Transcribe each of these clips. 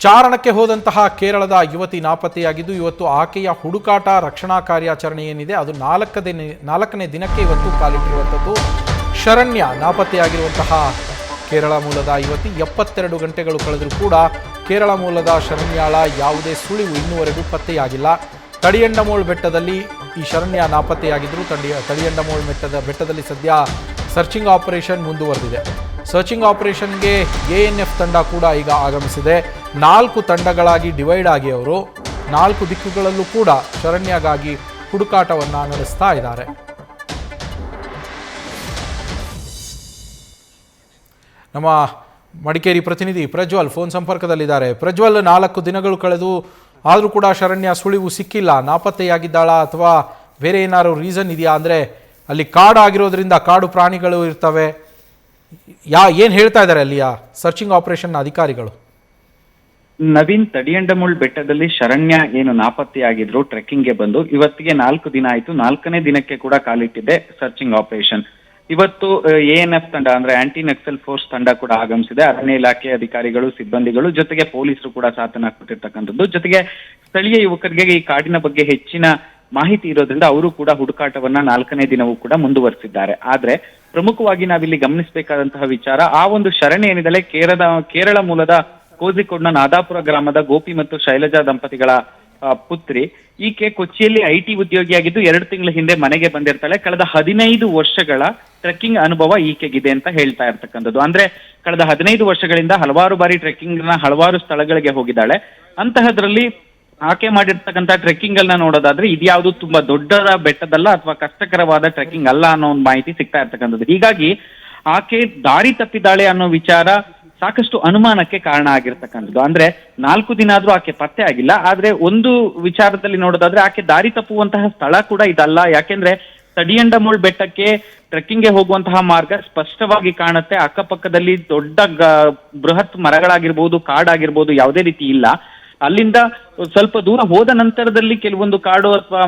ಚಾರಣಕ್ಕೆ ಹೋದಂತಹ ಕೇರಳದ ಯುವತಿ ನಾಪತ್ತೆಯಾಗಿದ್ದು ಇವತ್ತು ಆಕೆಯ ಹುಡುಕಾಟ ರಕ್ಷಣಾ ಕಾರ್ಯಾಚರಣೆ ಏನಿದೆ ಅದು ನಾಲ್ಕನೇ ದಿನಕ್ಕೆ ಇವತ್ತು ಕಾಲಿಟ್ಟಿರುವಂಥದ್ದು. ಶರಣ್ಯ ನಾಪತ್ತೆಯಾಗಿರುವಂತಹ ಕೇರಳ ಮೂಲದ ಯುವತಿ 72 ಗಂಟೆಗಳು ಕಳೆದರೂ ಕೂಡ ಕೇರಳ ಮೂಲದ ಶರಣ್ಯಾಳ ಯಾವುದೇ ಸುಳಿವು ಇನ್ನೂವರೆಗೂ ಪತ್ತೆಯಾಗಿಲ್ಲ. ತಡಿಯಂಡಮೋಳ್ ಬೆಟ್ಟದಲ್ಲಿ ಈ ಶರಣ್ಯ ನಾಪತ್ತೆಯಾಗಿದ್ದರು. ತಡಿಯಂಡಮೋಳ್ ಬೆಟ್ಟದಲ್ಲಿ ಸದ್ಯ ಸರ್ಚಿಂಗ್ ಆಪರೇಷನ್ ಮುಂದುವರೆದಿದೆ. ಸರ್ಚಿಂಗ್ ಆಪರೇಷನ್ಗೆ ANF ತಂಡ ಕೂಡ ಈಗ ಆಗಮಿಸಿದೆ. 4 ತಂಡಗಳಾಗಿ ಡಿವೈಡ್ ಆಗಿ ಅವರು 4 ದಿಕ್ಕುಗಳಲ್ಲೂ ಕೂಡ ಶರಣ್ಯಗಾಗಿ ಹುಡುಕಾಟವನ್ನು ನಡೆಸ್ತಾ ಇದ್ದಾರೆ. ನಮ್ಮ ಮಡಿಕೇರಿ ಪ್ರತಿನಿಧಿ ಪ್ರಜ್ವಲ್ ಫೋನ್ ಸಂಪರ್ಕದಲ್ಲಿದ್ದಾರೆ. ಪ್ರಜ್ವಲ್, 4 ದಿನಗಳು ಕಳೆದು ಆದರೂ ಕೂಡ ಶರಣ್ಯ ಸುಳಿವು ಸಿಕ್ಕಿಲ್ಲ. ನಾಪತ್ತೆಯಾಗಿದ್ದಾಳ ಅಥವಾ ಬೇರೆ ಏನಾದ್ರು ರೀಸನ್ ಇದೆಯಾ? ಅಂದರೆ ಅಲ್ಲಿ ಕಾಡು ಆಗಿರೋದ್ರಿಂದ ಕಾಡು ಪ್ರಾಣಿಗಳು ಇರ್ತವೆ. ಏನು ಹೇಳ್ತಾ ಇದ್ದಾರೆ ಅಲ್ಲಿಯ ಸರ್ಚಿಂಗ್ ಆಪರೇಷನ್ ಅಧಿಕಾರಿಗಳು? ನವೀನ್, ತಡಿಯಂಡಮುಳ್ ಬೆಟ್ಟದಲ್ಲಿ ಶರಣ್ಯ ಏನು ನಾಪತ್ತೆಯಾಗಿದ್ರು ಟ್ರೆಕ್ಕಿಂಗ್ಗೆ ಬಂದು ಇವತ್ತಿಗೆ 4 ದಿನ ಆಯ್ತು. 4ನೇ ದಿನಕ್ಕೆ ಕೂಡ ಕಾಲಿಟ್ಟಿದೆ ಸರ್ಚಿಂಗ್ ಆಪರೇಷನ್. ಇವತ್ತು ANF ತಂಡ ಅಂದ್ರೆ ಆಂಟಿ ನಕ್ಸಲ್ ಫೋರ್ಸ್ ತಂಡ ಕೂಡ ಆಗಮಿಸಿದೆ. ಅರಣ್ಯ ಇಲಾಖೆ ಅಧಿಕಾರಿಗಳು, ಸಿಬ್ಬಂದಿಗಳು, ಜೊತೆಗೆ ಪೊಲೀಸರು ಕೂಡ ಸಾಥನ್ನ ಕೊಟ್ಟಿರ್ತಕ್ಕಂಥದ್ದು. ಜೊತೆಗೆ ಸ್ಥಳೀಯ ಯುವಕರಿಗೆ ಈ ಕಾಡಿನ ಬಗ್ಗೆ ಹೆಚ್ಚಿನ ಮಾಹಿತಿ ಇರೋದ್ರಿಂದ ಅವರು ಕೂಡ ಹುಡುಕಾಟವನ್ನ 4ನೇ ದಿನವೂ ಕೂಡ ಮುಂದುವರಿಸಿದ್ದಾರೆ. ಆದ್ರೆ ಪ್ರಮುಖವಾಗಿ ನಾವಿಲ್ಲಿ ಗಮನಿಸಬೇಕಾದಂತಹ ವಿಚಾರ, ಆ ಒಂದು ಶರಣ್ಯ ಏನಿದೆ ಕೇರಳ ಮೂಲದ ಕೋಜಿಕೋಡ್ನ ನಾದಾಪುರ ಗ್ರಾಮದ ಗೋಪಿ ಮತ್ತು ಶೈಲಜಾ ದಂಪತಿಗಳ ಪುತ್ರಿ. ಈಕೆ ಕೊಚ್ಚಿಯಲ್ಲಿ IT ಉದ್ಯೋಗಿಯಾಗಿದ್ದು 2 ತಿಂಗಳ ಹಿಂದೆ ಮನೆಗೆ ಬಂದಿರ್ತಾಳೆ. ಕಳೆದ 15 ವರ್ಷಗಳ ಟ್ರೆಕ್ಕಿಂಗ್ ಅನುಭವ ಈಕೆಗಿದೆ ಅಂತ ಹೇಳ್ತಾ ಇರ್ತಕ್ಕಂಥದ್ದು. ಅಂದ್ರೆ ಕಳೆದ 15 ವರ್ಷಗಳಿಂದ ಹಲವಾರು ಬಾರಿ ಟ್ರೆಕ್ಕಿಂಗ್ ನ ಹಲವಾರು ಸ್ಥಳಗಳಿಗೆ ಹೋಗಿದ್ದಾಳೆ. ಅಂತಹದ್ರಲ್ಲಿ ಆಕೆ ಮಾಡಿರ್ತಕ್ಕಂಥ ಟ್ರೆಕ್ಕಿಂಗ್ ಅನ್ನ ನೋಡೋದಾದ್ರೆ ಇದ್ಯಾವುದು ತುಂಬಾ ದೊಡ್ಡ ಬೆಟ್ಟದಲ್ಲ ಅಥವಾ ಕಷ್ಟಕರವಾದ ಟ್ರೆಕ್ಕಿಂಗ್ ಅಲ್ಲ ಅನ್ನೋ ಒಂದು ಮಾಹಿತಿ ಸಿಗ್ತಾ ಇರ್ತಕ್ಕಂಥದ್ದು. ಹೀಗಾಗಿ ಆಕೆ ದಾರಿ ತಪ್ಪಿದ್ದಾಳೆ ಅನ್ನೋ ವಿಚಾರ ಸಾಕಷ್ಟು ಅನುಮಾನಕ್ಕೆ ಕಾರಣ ಆಗಿರ್ತಕ್ಕಂಥದ್ದು. ಅಂದ್ರೆ 4 ದಿನ ಆದ್ರೂ ಆಕೆ ಪತ್ತೆ ಆಗಿಲ್ಲ. ಆದ್ರೆ ಒಂದು ವಿಚಾರದಲ್ಲಿ ನೋಡೋದಾದ್ರೆ ಆಕೆ ದಾರಿ ತಪ್ಪುವಂತಹ ಸ್ಥಳ ಕೂಡ ಇದಲ್ಲ. ಯಾಕೆಂದ್ರೆ ತಡಿಯಂಡಮೋಳ್ ಬೆಟ್ಟಕ್ಕೆ ಟ್ರೆಕ್ಕಿಂಗ್ಗೆ ಹೋಗುವಂತಹ ಮಾರ್ಗ ಸ್ಪಷ್ಟವಾಗಿ ಕಾಣುತ್ತೆ. ಅಕ್ಕಪಕ್ಕದಲ್ಲಿ ದೊಡ್ಡ ಬೃಹತ್ ಮರಗಳಾಗಿರ್ಬೋದು, ಕಾಡಾಗಿರ್ಬೋದು, ಯಾವುದೇ ರೀತಿ ಇಲ್ಲ. ಅಲ್ಲಿಂದ ಸ್ವಲ್ಪ ದೂರ ಹೋದ ನಂತರದಲ್ಲಿ ಕೆಲವೊಂದು ಕಾಡು ಅಥವಾ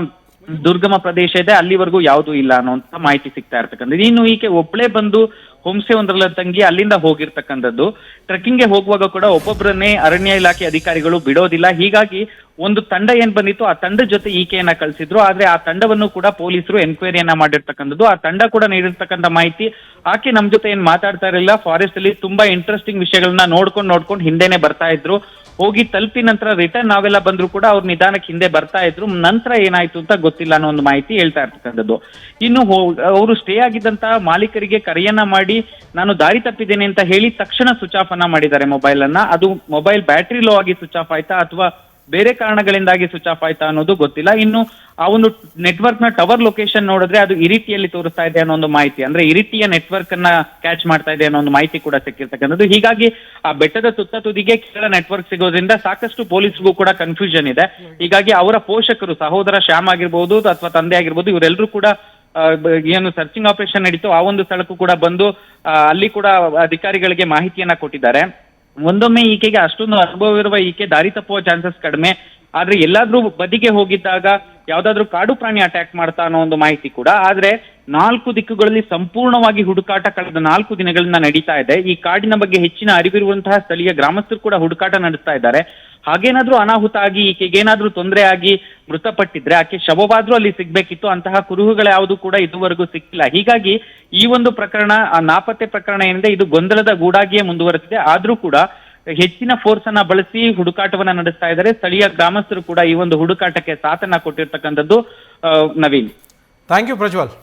ದುರ್ಗಮ ಪ್ರದೇಶ ಇದೆ, ಅಲ್ಲಿವರೆಗೂ ಯಾವುದೂ ಇಲ್ಲ ಅನ್ನೋಂತ ಮಾಹಿತಿ ಸಿಗ್ತಾ ಇರ್ತಕ್ಕಂಥದ್ದು. ಇನ್ನು ಈಕೆ ಒಬ್ಳೆ ಬಂದು ಹೋಮ್ಸ್ಟೇ ಒಂದರಲ್ಲಿ ತಂಗಿ ಅಲ್ಲಿಂದ ಹೋಗಿರ್ತಕ್ಕಂಥದ್ದು. ಟ್ರೆಕ್ಕಿಂಗ್ಗೆ ಹೋಗುವಾಗ ಕೂಡ ಒಬ್ಬೊಬ್ಬರನ್ನೇ ಅರಣ್ಯ ಇಲಾಖೆ ಅಧಿಕಾರಿಗಳು ಬಿಡೋದಿಲ್ಲ. ಹೀಗಾಗಿ ಒಂದು ತಂಡ ಏನ್ ಬಂದಿತ್ತು, ಆ ತಂಡದ ಜೊತೆ ಈಕೆಯನ್ನ ಕಳಿಸಿದ್ರು. ಆದ್ರೆ ಆ ತಂಡವನ್ನು ಕೂಡ ಪೊಲೀಸರು ಎನ್ಕ್ವೈರಿಯನ್ನ ಮಾಡಿರ್ತಕ್ಕಂಥದ್ದು. ಆ ತಂಡ ಕೂಡ ನೀಡಿರ್ತಕ್ಕಂಥ ಮಾಹಿತಿ, ಆಕೆ ನಮ್ ಜೊತೆ ಏನ್ ಮಾತಾಡ್ತಾ ಇರಲಿಲ್ಲ, ಫಾರೆಸ್ಟ್ ಅಲ್ಲಿ ತುಂಬಾ ಇಂಟ್ರೆಸ್ಟಿಂಗ್ ವಿಷಯಗಳನ್ನ ನೋಡ್ಕೊಂಡು ಹಿಂದೆನೆ ಬರ್ತಾ ಇದ್ರು. ಹೋಗಿ ತಲುಪಿ ನಂತರ ರಿಟರ್ನ್ ನಾವೆಲ್ಲ ಬಂದ್ರು ಕೂಡ ಅವ್ರ ನಿಧಾನಕ್ಕೆ ಹಿಂದೆ ಬರ್ತಾ ಇದ್ರು. ನಂತರ ಏನಾಯ್ತು ಅಂತ ಗೊತ್ತಿಲ್ಲ ಅನ್ನೋ ಒಂದು ಮಾಹಿತಿ ಹೇಳ್ತಾ ಇರ್ತಕ್ಕಂಥದ್ದು. ಇನ್ನು ಅವರು ಸ್ಟೇ ಆಗಿದ್ದಂತಹ ಮಾಲೀಕರಿಗೆ ಕರೆಯನ್ನ ಮಾಡಿ ನಾನು ದಾರಿ ತಪ್ಪಿದ್ದೇನೆ ಅಂತ ಹೇಳಿ ತಕ್ಷಣ ಸ್ವಿಚ್ ಆಫ್ ಅನ್ನ ಮಾಡಿದ್ದಾರೆ ಮೊಬೈಲ್ ಅನ್ನ. ಅದು ಮೊಬೈಲ್ ಬ್ಯಾಟ್ರಿ ಲೋ ಆಗಿ ಸ್ವಿಚ್ ಆಫ್ ಆಯ್ತಾ ಅಥವಾ ಬೇರೆ ಕಾರಣಗಳಿಂದಾಗಿ ಸ್ವಿಚ್ ಆಫ್ ಆಯ್ತಾ ಅನ್ನೋದು ಗೊತ್ತಿಲ್ಲ. ಇನ್ನು ಆ ಒಂದು ನೆಟ್ವರ್ಕ್ ನ ಟವರ್ ಲೊಕೇಶನ್ ನೋಡಿದ್ರೆ ಅದು ಇರಿಟಿಯಲ್ಲಿ ತೋರಿಸ್ತಾ ಇದೆ ಅನ್ನೋ ಒಂದು ಮಾಹಿತಿ, ಅಂದ್ರೆ ಇರಿಟಿಯ ನೆಟ್ವರ್ಕ್ ಅನ್ನ ಕ್ಯಾಚ್ ಮಾಡ್ತಾ ಇದೆ ಅನ್ನೋ ಒಂದು ಮಾಹಿತಿ ಕೂಡ ಸಿಕ್ಕಿರ್ತಕ್ಕಂಥದ್ದು. ಹೀಗಾಗಿ ಆ ಬೆಟ್ಟದ ತುತ್ತ ತುದಿಗೆ ಕೇರಳ ನೆಟ್ವರ್ಕ್ ಸಿಗೋದ್ರಿಂದ ಸಾಕಷ್ಟು ಪೊಲೀಸ್ಗೂ ಕೂಡ ಕನ್ಫ್ಯೂಷನ್ ಇದೆ. ಹೀಗಾಗಿ ಅವರ ಪೋಷಕರು, ಸಹೋದರ ಶ್ಯಾಮ್ ಆಗಿರ್ಬೋದು ಅಥವಾ ತಂದೆ ಆಗಿರ್ಬೋದು, ಇವರೆಲ್ಲರೂ ಕೂಡ ಏನು ಸರ್ಚಿಂಗ್ ಆಪರೇಷನ್ ನಡೀತು ಆ ಒಂದು ಸ್ಥಳಕ್ಕೂ ಕೂಡ ಬಂದು ಅಲ್ಲಿ ಕೂಡ ಅಧಿಕಾರಿಗಳಿಗೆ ಮಾಹಿತಿಯನ್ನ ಕೊಟ್ಟಿದ್ದಾರೆ. ಒಂದೊಮ್ಮೆ ಈಕೆಗೆ ಅಷ್ಟೊಂದು ಅನುಭವವಿರುವ ಈಕೆ ದಾರಿ ತಪ್ಪುವ ಚಾನ್ಸಸ್ ಕಡಿಮೆ. ಆದ್ರೆ ಎಲ್ಲಾದ್ರೂ ಬದಿಗೆ ಹೋಗಿದ್ದಾಗ ಯಾವ್ದಾದ್ರು ಕಾಡು ಪ್ರಾಣಿ ಅಟ್ಯಾಕ್ ಮಾಡ್ತಾ ಅನ್ನೋ ಒಂದು ಮಾಹಿತಿ ಕೂಡ. ಆದ್ರೆ 4 ದಿಕ್ಕುಗಳಲ್ಲಿ ಸಂಪೂರ್ಣವಾಗಿ ಹುಡುಕಾಟ ಕಳೆದ 4 ದಿನಗಳಿಂದ ನಡೀತಾ ಇದೆ. ಈ ಕಾಡಿನ ಬಗ್ಗೆ ಹೆಚ್ಚಿನ ಅರಿವಿರುವಂತಹ ಸ್ಥಳೀಯ ಗ್ರಾಮಸ್ಥರು ಕೂಡ ಹುಡುಕಾಟ ನಡೆಸ್ತಾ ಇದ್ದಾರೆ. ಹಾಗೇನಾದ್ರೂ ಅನಾಹುತ ಆಗಿ ಈಕೆಗೇನಾದ್ರೂ ತೊಂದರೆ ಆಗಿ ಮೃತಪಟ್ಟಿದ್ರೆ ಆಕೆ ಶವವಾದ್ರೂ ಅಲ್ಲಿ ಸಿಗ್ಬೇಕಿತ್ತು. ಅಂತಹ ಕುರುಹುಗಳು ಯಾವುದು ಕೂಡ ಇದುವರೆಗೂ ಸಿಕ್ಕಿಲ್ಲ. ಹೀಗಾಗಿ ಈ ಒಂದು ಪ್ರಕರಣ, ಆ ನಾಪತ್ತೆ ಪ್ರಕರಣ ಏನಿದೆ, ಇದು ಗೊಂದಲದ ಗೂಡಾಗಿಯೇ ಮುಂದುವರೆದಿದೆ. ಆದ್ರೂ ಕೂಡ ಹೆಚ್ಚಿನ ಫೋರ್ಸ್ ಅನ್ನ ಬಳಸಿ ಹುಡುಕಾಟವನ್ನ ನಡೆಸ್ತಾ ಇದ್ದಾರೆ. ಸ್ಥಳೀಯ ಗ್ರಾಮಸ್ಥರು ಕೂಡ ಈ ಒಂದು ಹುಡುಕಾಟಕ್ಕೆ ಸಾಥನ್ನ ಕೊಟ್ಟಿರ್ತಕ್ಕಂಥದ್ದು. Naveen, thank you Prajwal.